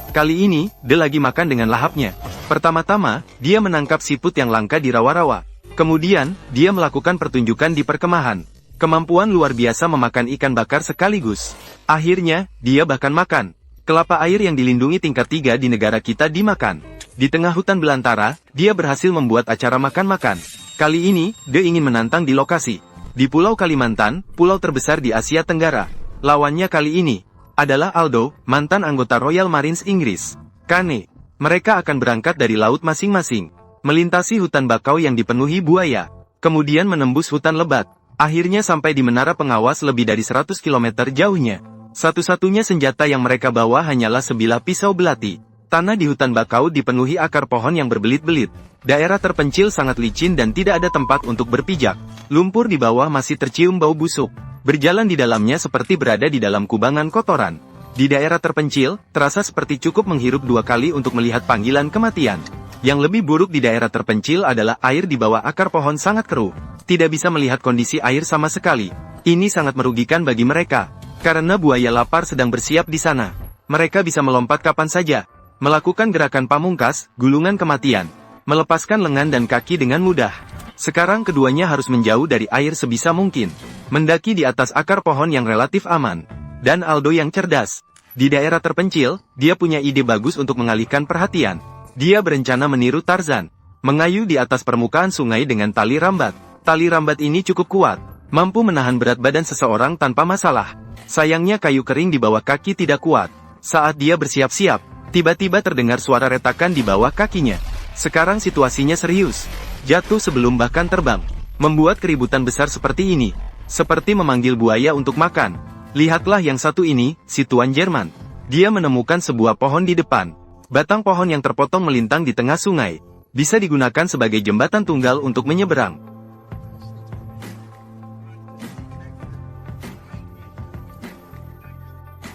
Kali ini, De lagi makan dengan lahapnya. Pertama-tama, dia menangkap siput yang langka di rawa-rawa. Kemudian, dia melakukan pertunjukan di perkemahan. Kemampuan luar biasa memakan ikan bakar sekaligus. Akhirnya, dia bahkan makan kelapa air yang dilindungi tingkat 3 di negara kita dimakan. Di tengah hutan belantara, dia berhasil membuat acara makan-makan. Kali ini, De ingin menantang di lokasi. Di Pulau Kalimantan, pulau terbesar di Asia Tenggara. Lawannya kali ini adalah Aldo, mantan anggota Royal Marines Inggris. Kane. Mereka akan berangkat dari laut masing-masing, melintasi hutan bakau yang dipenuhi buaya, kemudian menembus hutan lebat, akhirnya sampai di menara pengawas lebih dari 100 km jauhnya. Satu-satunya senjata yang mereka bawa hanyalah sebilah pisau belati. Tanah di hutan bakau dipenuhi akar pohon yang berbelit-belit. Daerah terpencil sangat licin dan tidak ada tempat untuk berpijak. Lumpur di bawah masih tercium bau busuk. Berjalan di dalamnya seperti berada di dalam kubangan kotoran. Di daerah terpencil, terasa seperti cukup menghirup 2 kali untuk melihat panggilan kematian. Yang lebih buruk di daerah terpencil adalah air di bawah akar pohon sangat keruh. Tidak bisa melihat kondisi air sama sekali. Ini sangat merugikan bagi mereka. Karena buaya lapar sedang bersiap di sana. Mereka bisa melompat kapan saja. Melakukan gerakan pamungkas, gulungan kematian. Melepaskan lengan dan kaki dengan mudah. Sekarang keduanya harus menjauh dari air sebisa mungkin. Mendaki di atas akar pohon yang relatif aman. Dan Aldo yang cerdas. Di daerah terpencil, dia punya ide bagus untuk mengalihkan perhatian. Dia berencana meniru Tarzan. Mengayuh di atas permukaan sungai dengan tali rambat. Tali rambat ini cukup kuat. Mampu menahan berat badan seseorang tanpa masalah. Sayangnya kayu kering di bawah kaki tidak kuat. Saat dia bersiap-siap, tiba-tiba terdengar suara retakan di bawah kakinya. Sekarang situasinya serius. Jatuh sebelum bahkan terbang. Membuat keributan besar seperti ini. Seperti memanggil buaya untuk makan. Lihatlah yang satu ini, si Tuan Jerman. Dia menemukan sebuah pohon di depan. Batang pohon yang terpotong melintang di tengah sungai. Bisa digunakan sebagai jembatan tunggal untuk menyeberang.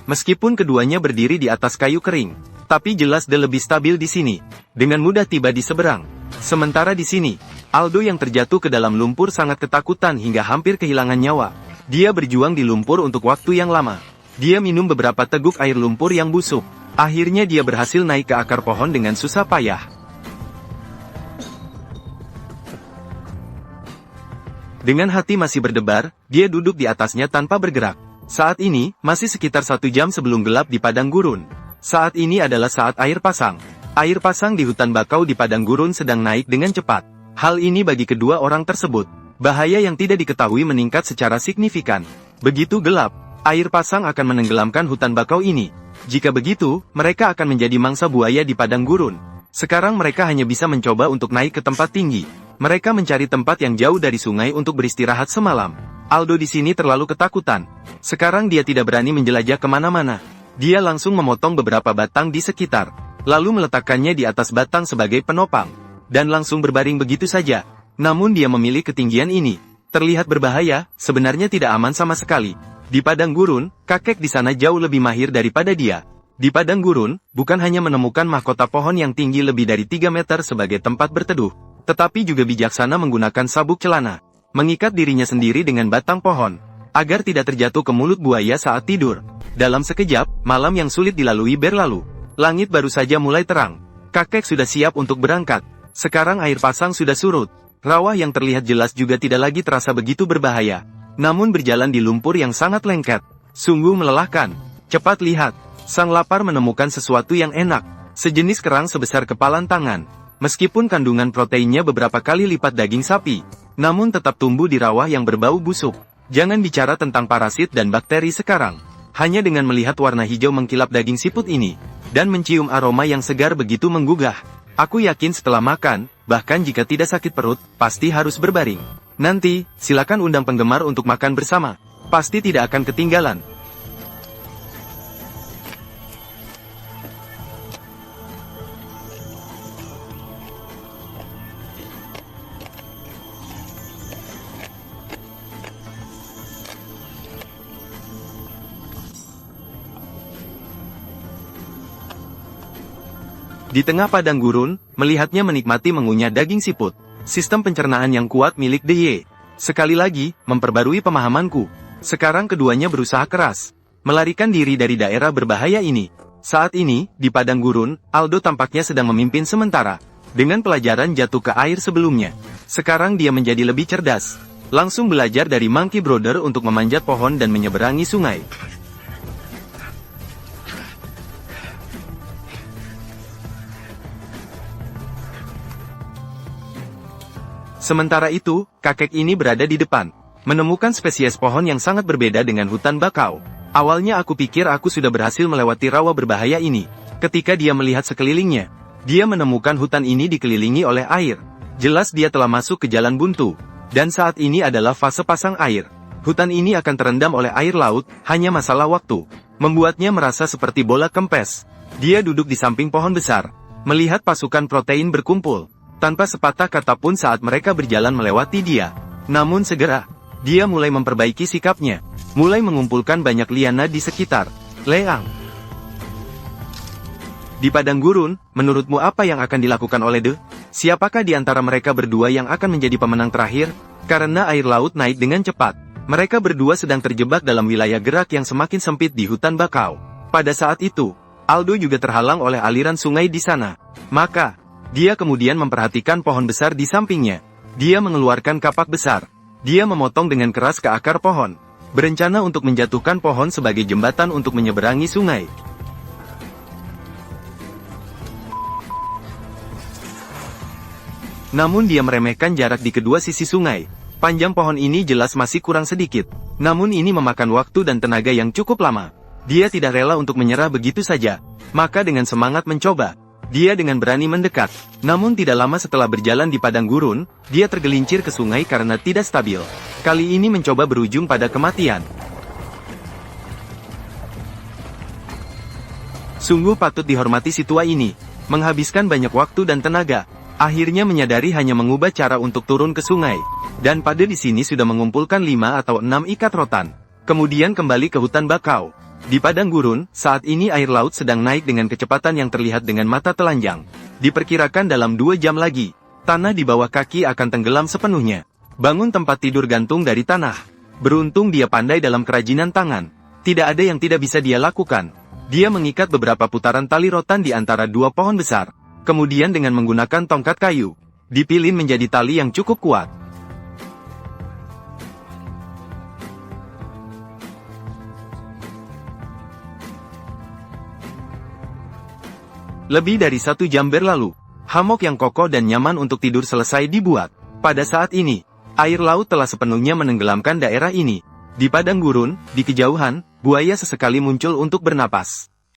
Meskipun keduanya berdiri di atas kayu kering, tapi jelas De lebih stabil di sini. Dengan mudah tiba di seberang. Sementara di sini, Aldo yang terjatuh ke dalam lumpur sangat ketakutan hingga hampir kehilangan nyawa. Dia berjuang di lumpur untuk waktu yang lama. Dia minum beberapa teguk air lumpur yang busuk. Akhirnya dia berhasil naik ke akar pohon dengan susah payah. Dengan hati masih berdebar, dia duduk di atasnya tanpa bergerak. Saat ini, masih sekitar 1 jam sebelum gelap di padang gurun. Saat ini adalah saat air pasang. Air pasang di hutan bakau di padang gurun sedang naik dengan cepat. Hal ini bagi kedua orang tersebut. Bahaya yang tidak diketahui meningkat secara signifikan. Begitu gelap, air pasang akan menenggelamkan hutan bakau ini. Jika begitu, mereka akan menjadi mangsa buaya di padang gurun. Sekarang mereka hanya bisa mencoba untuk naik ke tempat tinggi. Mereka mencari tempat yang jauh dari sungai untuk beristirahat semalam. Aldo di sini terlalu ketakutan. Sekarang dia tidak berani menjelajah kemana-mana. Dia langsung memotong beberapa batang di sekitar, lalu meletakkannya di atas batang sebagai penopang. Dan langsung berbaring begitu saja. Namun dia memilih ketinggian ini. Terlihat berbahaya, sebenarnya tidak aman sama sekali. Di padang gurun, kakek di sana jauh lebih mahir daripada dia. Di padang gurun, bukan hanya menemukan mahkota pohon yang tinggi lebih dari 3 meter sebagai tempat berteduh, tetapi juga bijaksana menggunakan sabuk celana. Mengikat dirinya sendiri dengan batang pohon, agar tidak terjatuh ke mulut buaya saat tidur. Dalam sekejap, malam yang sulit dilalui berlalu. Langit baru saja mulai terang. Kakek sudah siap untuk berangkat. Sekarang air pasang sudah surut. Rawa yang terlihat jelas juga tidak lagi terasa begitu berbahaya. Namun berjalan di lumpur yang sangat lengket. Sungguh melelahkan. Cepat lihat. Sang lapar menemukan sesuatu yang enak. Sejenis kerang sebesar kepalan tangan. Meskipun kandungan proteinnya beberapa kali lipat daging sapi, namun tetap tumbuh di rawa yang berbau busuk. Jangan bicara tentang parasit dan bakteri sekarang. Hanya dengan melihat warna hijau mengkilap daging siput ini, dan mencium aroma yang segar begitu menggugah. Aku yakin setelah makan, bahkan jika tidak sakit perut, pasti harus berbaring. Nanti, silakan undang penggemar untuk makan bersama. Pasti tidak akan ketinggalan. Di tengah padang gurun, melihatnya menikmati mengunyah daging siput. Sistem pencernaan yang kuat milik DY. Sekali lagi, memperbarui pemahamanku. Sekarang keduanya berusaha keras melarikan diri dari daerah berbahaya ini. Saat ini, di padang gurun, Aldo tampaknya sedang memimpin sementara. Dengan pelajaran jatuh ke air sebelumnya. Sekarang dia menjadi lebih cerdas. Langsung belajar dari Monkey Brother untuk memanjat pohon dan menyeberangi sungai. Sementara itu, kakek ini berada di depan. Menemukan spesies pohon yang sangat berbeda dengan hutan bakau. Awalnya aku pikir aku sudah berhasil melewati rawa berbahaya ini. Ketika dia melihat sekelilingnya, dia menemukan hutan ini dikelilingi oleh air. Jelas dia telah masuk ke jalan buntu. Dan saat ini adalah fase pasang air. Hutan ini akan terendam oleh air laut, hanya masalah waktu. Membuatnya merasa seperti bola kempes. Dia duduk di samping pohon besar, melihat pasukan protein berkumpul. Tanpa sepatah kata pun saat mereka berjalan melewati dia. Namun segera, dia mulai memperbaiki sikapnya. Mulai mengumpulkan banyak liana di sekitar. Leang. Di padang gurun, menurutmu apa yang akan dilakukan oleh De? Siapakah di antara mereka berdua yang akan menjadi pemenang terakhir? Karena air laut naik dengan cepat. Mereka berdua sedang terjebak dalam wilayah gerak yang semakin sempit di hutan bakau. Pada saat itu, Aldo juga terhalang oleh aliran sungai di sana. Maka, dia kemudian memperhatikan pohon besar di sampingnya. Dia mengeluarkan kapak besar. Dia memotong dengan keras ke akar pohon. Berencana untuk menjatuhkan pohon sebagai jembatan untuk menyeberangi sungai. Namun dia meremehkan jarak di kedua sisi sungai. Panjang pohon ini jelas masih kurang sedikit. Namun ini memakan waktu dan tenaga yang cukup lama. Dia tidak rela untuk menyerah begitu saja. Maka dengan semangat mencoba, dia dengan berani mendekat. Namun tidak lama setelah berjalan di padang gurun, dia tergelincir ke sungai karena tidak stabil. Kali ini mencoba berujung pada kematian. Sungguh patut dihormati si tua ini. Menghabiskan banyak waktu dan tenaga. Akhirnya menyadari hanya mengubah cara untuk turun ke sungai. Dan pada di sini sudah mengumpulkan 5 atau 6 ikat rotan. Kemudian kembali ke hutan bakau. Di padang gurun, saat ini air laut sedang naik dengan kecepatan yang terlihat dengan mata telanjang. Diperkirakan dalam 2 jam lagi, tanah di bawah kaki akan tenggelam sepenuhnya. Bangun tempat tidur gantung dari tanah. Beruntung dia pandai dalam kerajinan tangan. Tidak ada yang tidak bisa dia lakukan. Dia mengikat beberapa putaran tali rotan di antara 2 pohon besar. Kemudian dengan menggunakan tongkat kayu, dipilin menjadi tali yang cukup kuat. Lebih dari 1 jam berlalu, hamok yang kokoh dan nyaman untuk tidur selesai dibuat. Pada saat ini, air laut telah sepenuhnya menenggelamkan daerah ini. Di padang gurun, di kejauhan, buaya sesekali muncul untuk bernapas.